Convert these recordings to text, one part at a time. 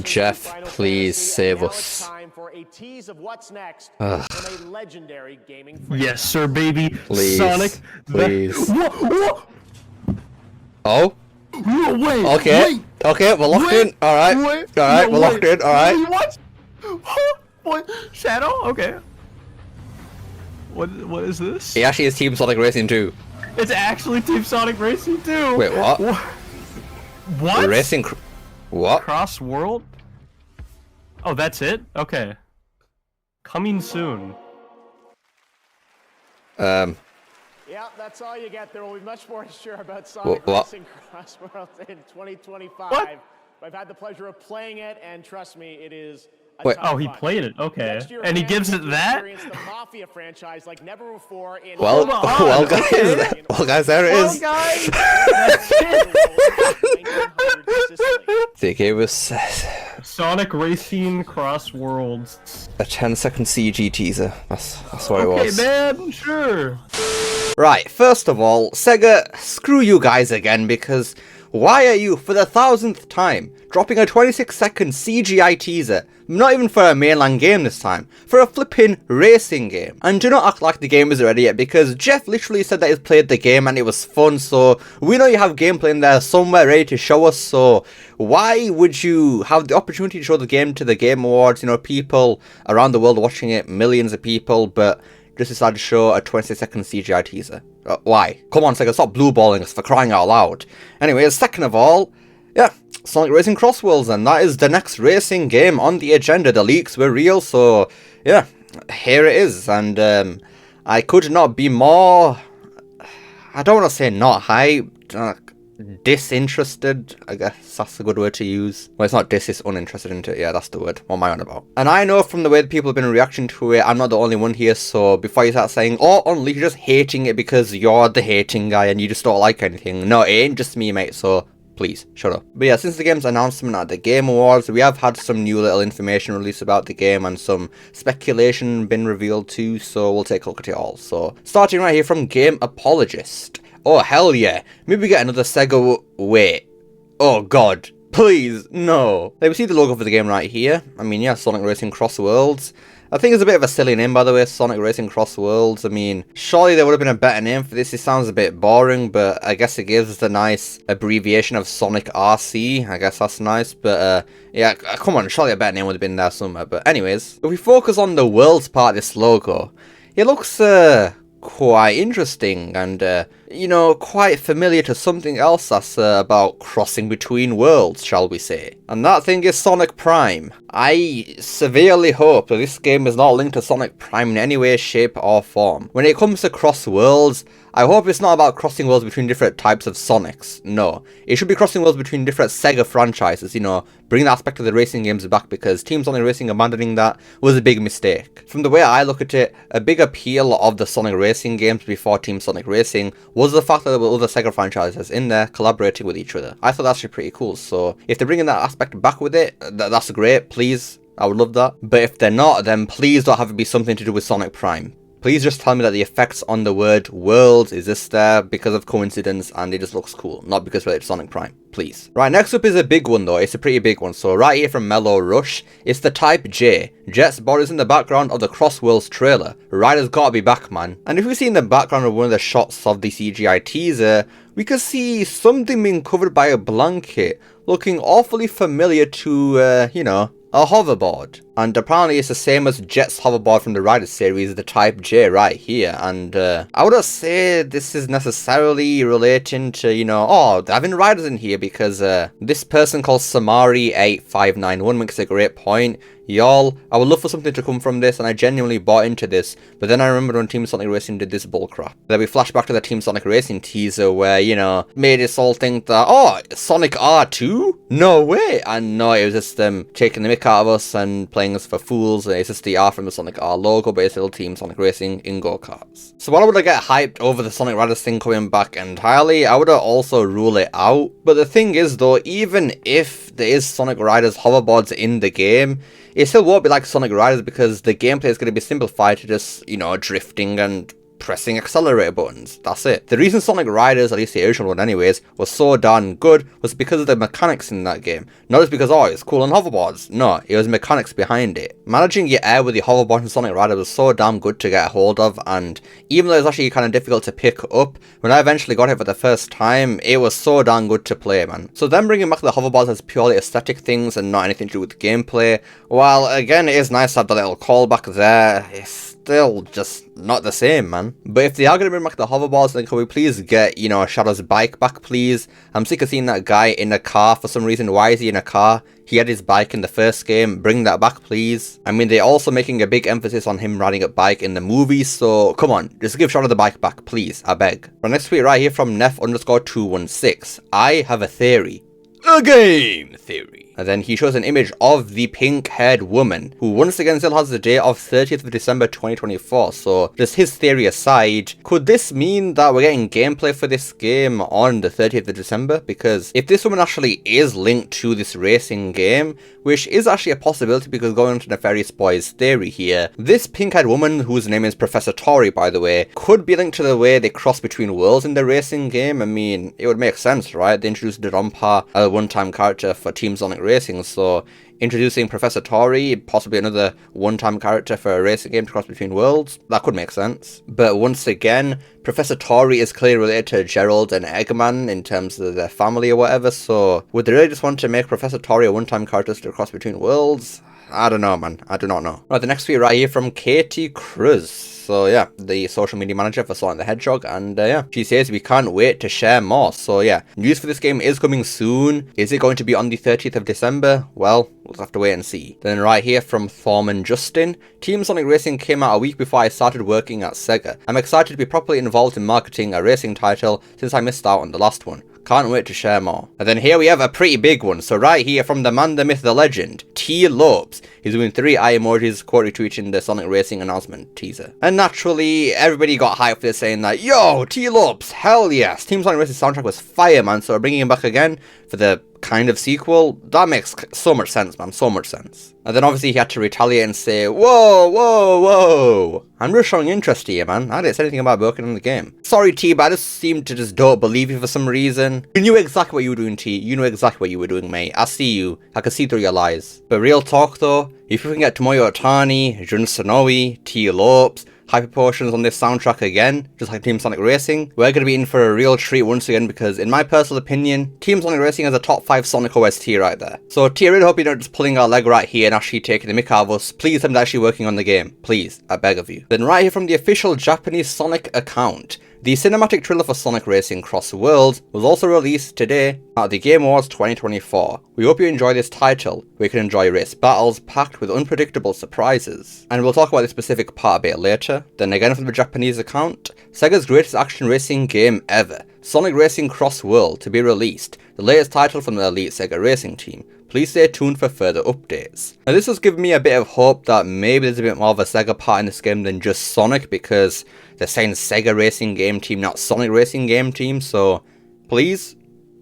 Jeff, please save us. Yes, sir, baby. Please, Sonic. please. Whoa. Oh? Wait. Okay. Okay, we're locked in. Alright. Alright, we're locked in. Alright. What? What? Shadow? Okay. What is this? He actually is Team Sonic Racing 2. It's actually Team Sonic Racing 2. Wait, what? What? Racing what? CrossWorld? Oh, that's it? Okay. Coming soon. Yeah, that's all you get. There will be much more to share about Sonic Racing CrossWorlds in 2025. What? I've had the pleasure of playing it, and trust me, it is a Wait. ton of Oh, he fun. played it. Okay. Next year, And he fans gives get it to that? experience the Mafia franchise like never before in Well, Hold on. well, guys, well, guys, there it Well, is. guys, that's it. They gave us Sonic Racing CrossWorlds. a 10-second CG teaser. That's what it Okay, was. man, sure. Right, first of all, Sega, screw you guys again, because why are you, for the 1000th time, dropping a 26-second CGI teaser, not even for a mainline game this time, for a flipping racing game? And do not act like the game is ready yet, because Jeff literally said that he's played the game and it was fun, so we know you have gameplay in there somewhere ready to show us, so why would you have the opportunity to show the game to the Game Awards, you know, people around the world watching it, millions of people, but just decided to show a 20-second CGI teaser? Why? Come on, Sega, stop blueballing us, for crying out loud. Anyways, second of all, yeah, Sonic Racing CrossWorlds, and that is the next racing game on the agenda. The leaks were real, so yeah, here it is, and I could not be more, I don't want to say not hyped, disinterested, I guess that's a good word to use. Well, it's not dis, it's uninterested into it. Yeah, that's the word. What am I on about? And I know from the way that people have been reacting to it, I'm not the only one here, so before you start saying, oh, only you're just hating it because you're the hating guy and you just don't like anything. No, it ain't just me, mate, so please, shut up. But yeah, since the game's announcement at the Game Awards, we have had some new little information released about the game and some speculation been revealed too, so we'll take a look at it all. So, starting right here from Game Apologist. Oh, hell yeah. Maybe we get another Sega... Wait. Oh, God. Please, no. Like, we see the logo for the game right here. I mean, yeah, Sonic Racing CrossWorlds. I think it's a bit of a silly name, by the way, Sonic Racing CrossWorlds. I mean, surely there would have been a better name for this. It sounds a bit boring, but I guess it gives us a nice abbreviation of Sonic RC. I guess that's nice, but yeah, come on, surely a better name would have been there somewhere. But anyways, if we focus on the world's part of this logo, it looks quite interesting and, you know, quite familiar to something else that's about crossing between worlds, shall we say. And that thing is Sonic Prime. I severely hope that this game is not linked to Sonic Prime in any way, shape or form. When it comes to cross worlds, I hope it's not about crossing worlds between different types of Sonics. No. It should be crossing worlds between different Sega franchises, you know, bring the aspect of the racing games back, because Team Sonic Racing abandoning that was a big mistake. From the way I look at it, a big appeal of the Sonic Racing games before Team Sonic Racing was the fact that there were other Sega franchises in there collaborating with each other. I thought that's actually pretty cool, so if they're bringing that aspect back with it, that's great, please. I would love that. But if they're not, then please don't have it be something to do with Sonic Prime. Please just tell me that the effects on the word world is just there because of coincidence and it just looks cool, not because related to Sonic Prime. Please. Right, next up is a big one though. It's a pretty big one. So right here from Mellow Rush, it's the Type J. Jet's bodies in the background of the CrossWorlds trailer. Ryder's gotta be back, man. And if we see in the background of one of the shots of the CGI teaser, we can see something being covered by a blanket, looking awfully familiar to, you know, a hoverboard. And apparently it's the same as Jet's hoverboard from the Rider series, the Type J right here. And I wouldn't say this is necessarily relating to, you know, oh, they're having riders in here, because this person called Samari8591 makes a great point. Y'all, I would love for something to come from this, and I genuinely bought into this, but then I remember when Team Sonic Racing did this bullcrap. Then we flash back to the Team Sonic Racing teaser where, you know, made us all think that, oh, Sonic R2? No way! And no, it was just them taking the mick out of us and playing us for fools, and it's just the R from the Sonic R logo, but it's still Team Sonic Racing in go-karts. So while I would get hyped over the Sonic Riders thing coming back entirely, I would also rule it out. But the thing is though, even if there is Sonic Riders hoverboards in the game, it still won't be like Sonic Riders, because the gameplay is going to be simplified to just, you know, drifting and pressing accelerator buttons. That's it. The reason Sonic Riders, at least the original one anyways, was so darn good was because of the mechanics in that game. Not just because, oh, it's cool on hoverboards. No, it was mechanics behind it. Managing your air with the hoverboard in Sonic Riders was so damn good to get a hold of, and even though it was actually kind of difficult to pick up, when I eventually got it for the first time, it was so darn good to play, man. So then bringing back the hoverboards as purely aesthetic things and not anything to do with gameplay, while again it is nice to have the little callback there, it's still just not the same, man. But if they are going to bring back the hoverboards, then can we please get, you know, Shadow's bike back, please? I'm sick of seeing that guy in a car for some reason. Why is he in a car? He had his bike in the first game. Bring that back, please. I mean, they're also making a big emphasis on him riding a bike in the movie, so come on, just give Shadow the bike back, please, I beg. Our next tweet right here from Neff_216. I have a theory. A game theory. And then he shows an image of the pink-haired woman, who once again still has the date of 30th of December 2024, so just his theory aside, could this mean that we're getting gameplay for this game on the 30th of December? Because if this woman actually is linked to this racing game, which is actually a possibility because going on to Nefarious Boy's theory here, this pink-haired woman, whose name is Professor Tori by the way, could be linked to the way they cross between worlds in the racing game. I mean, it would make sense, right? They introduced Drompa as a one-time character for Team Sonic Racing, so introducing Professor Tori, possibly another one-time character for a racing game to cross between worlds, that could make sense. But once again, Professor Tori is clearly related to Gerald and Eggman in terms of their family or whatever, so would they really just want to make Professor Tori a one-time character to cross between worlds? I don't know, man. I do not know. Right, the next tweet right here from Katie Cruz. So yeah, the social media manager for Sonic the Hedgehog, and yeah, she says we can't wait to share more. So yeah, news for this game is coming soon. Is it going to be on the 30th of December? Well, we'll have to wait and see. Then right here from Thorman Justin, Team Sonic Racing came out a week before I started working at Sega. I'm excited to be properly involved in marketing a racing title since I missed out on the last one. Can't wait to share more. And then here we have a pretty big one. So right here from the man, the myth, the legend, T. Lopes. He's doing 3 eye emojis, quote retweeting the Sonic Racing announcement teaser. And naturally, everybody got hyped for this, saying that, yo, T. Lopes, hell yes. Team Sonic Racing soundtrack was fire, man. So bringing him back again for the kind of sequel, that makes so much sense, man, so much sense. And then obviously he had to retaliate and say, whoa, whoa, whoa, I'm just showing interest here, man. I didn't say anything about working on the game. Sorry, T, but I just seem to just don't believe you for some reason. You knew exactly what you were doing, T. You knew exactly what you were doing, mate. I see you. I can see through your lies. But real talk, though, if you can get Tomoyo Otani, Jun Sonoe, T. Lopes, Hyper Potions on this soundtrack again, just like Team Sonic Racing, we're going to be in for a real treat once again because, in my personal opinion, Team Sonic Racing has a top 5 Sonic OST right there. So, T, I really hope you're not just pulling our leg right here and actually taking the mick out of us. Please, I'm actually working on the game. Please, I beg of you. Then right here from the official Japanese Sonic account, the cinematic trailer for Sonic Racing CrossWorlds was also released today at the Game Awards 2024. We hope you enjoy this title, where you can enjoy race battles packed with unpredictable surprises. And we'll talk about this specific part a bit later. Then again from the Japanese account, Sega's greatest action racing game ever, Sonic Racing CrossWorlds, to be released, the latest title from the elite Sega racing team. Please stay tuned for further updates. Now this has given me a bit of hope that maybe there's a bit more of a Sega part in this game than just Sonic, because they're saying Sega Racing Game Team, not Sonic Racing Game Team, so please,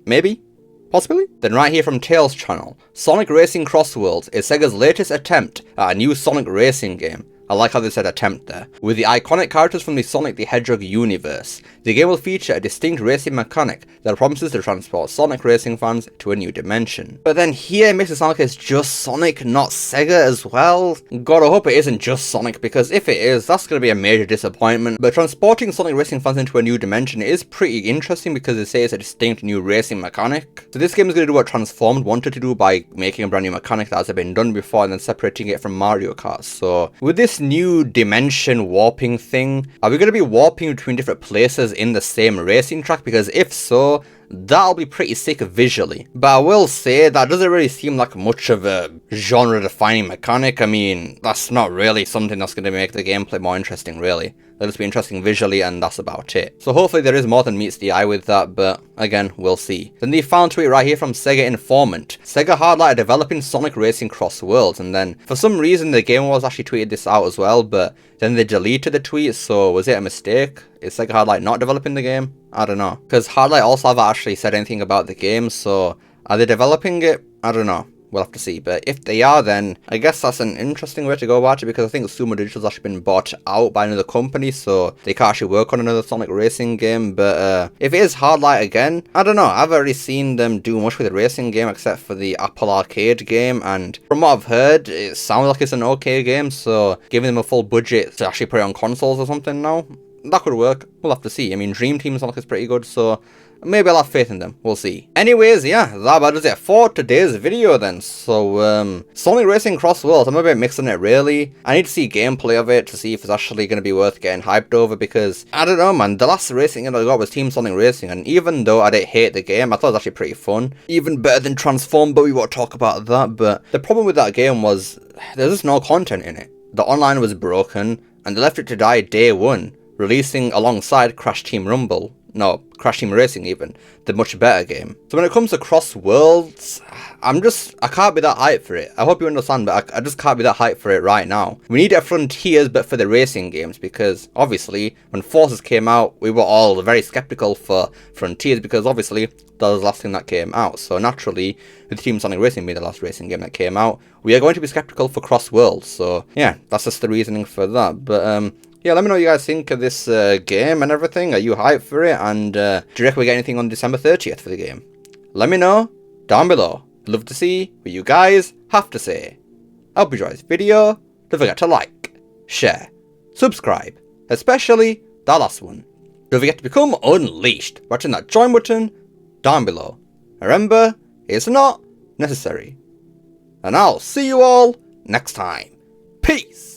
maybe, possibly? Then right here from Tails channel, Sonic Racing CrossWorlds is Sega's latest attempt at a new Sonic Racing game. I like how they said attempt there. With the iconic characters from the Sonic the Hedgehog universe, the game will feature a distinct racing mechanic that promises to transport Sonic Racing fans to a new dimension. But then here it makes it sound like it's just Sonic, not Sega as well. Gotta hope it isn't just Sonic, because if it is, that's gonna be a major disappointment. But transporting Sonic Racing fans into a new dimension is pretty interesting because they say it's a distinct new racing mechanic. So this game is gonna do what Transformed wanted to do by making a brand new mechanic that hasn't been done before and then separating it from Mario Kart. So with this new dimension warping thing, are we going to be warping between different places in the same racing track? Because if so, that'll be pretty sick visually. But I will say that doesn't really seem like much of a genre defining mechanic. I mean, that's not really something that's going to make the gameplay more interesting, really. It'll just be interesting visually, and that's about it. So hopefully there is more than meets the eye with that, but again, we'll see. Then the final tweet right here from Sega Informant. Sega Hardlight developing Sonic Racing CrossWorlds, and then for some reason the Game Awards actually tweeted this out as well, but then they deleted the tweet, so was it a mistake? Is Sega Hardlight not developing the game? I don't know. Because Hardlight also haven't actually said anything about the game, so are they developing it? I don't know. we'll have to see. But if they are, then I guess that's an interesting way to go about it, because I think Sumo Digital's actually been bought out by another company, so they can't actually work on another Sonic racing game. But if it is Hardlight again, I don't know. I've already seen them do much with the racing game except for the Apple Arcade game, and from what I've heard, it sounds like it's an okay game, so giving them a full budget to actually put it on consoles or something now, that could work. We'll have to see. I mean, Dream Team Sonic is pretty good, so maybe I'll have faith in them. We'll see. Anyways, yeah, that about does it for today's video then. So, Sonic Racing CrossWorlds, I'm a bit mixed on it really. I need to see gameplay of it to see if it's actually going to be worth getting hyped over, because, I don't know man, the last racing game I got was Team Sonic Racing, and even though I didn't hate the game, I thought it was actually pretty fun. Even better than Transform, but we won't talk about that. But the problem with that game was, there's just no content in it. The online was broken, and they left it to die day one, releasing alongside Crash Team Rumble. No, Crash Team Racing even, the much better game. So when it comes to CrossWorlds, I can't be that hyped for it. I hope you understand, but I just can't be that hyped for it right now. We need a Frontiers, but for the racing games, because obviously, when Forces came out, we were all very skeptical for Frontiers, because obviously, that was the last thing that came out. So naturally, with Team Sonic Racing being the last racing game that came out, we are going to be skeptical for CrossWorlds. So yeah, that's just the reasoning for that. But yeah, let me know what you guys think of this game and everything. Are you hyped for it? And do you reckon we get anything on December 30th for the game? Let me know down below. Love to see what you guys have to say. I hope you enjoyed this video. Don't forget to like, share, subscribe, especially that last one. Don't forget to become unleashed by hitting that join button down below. Remember, it's not necessary. And I'll see you all next time. Peace!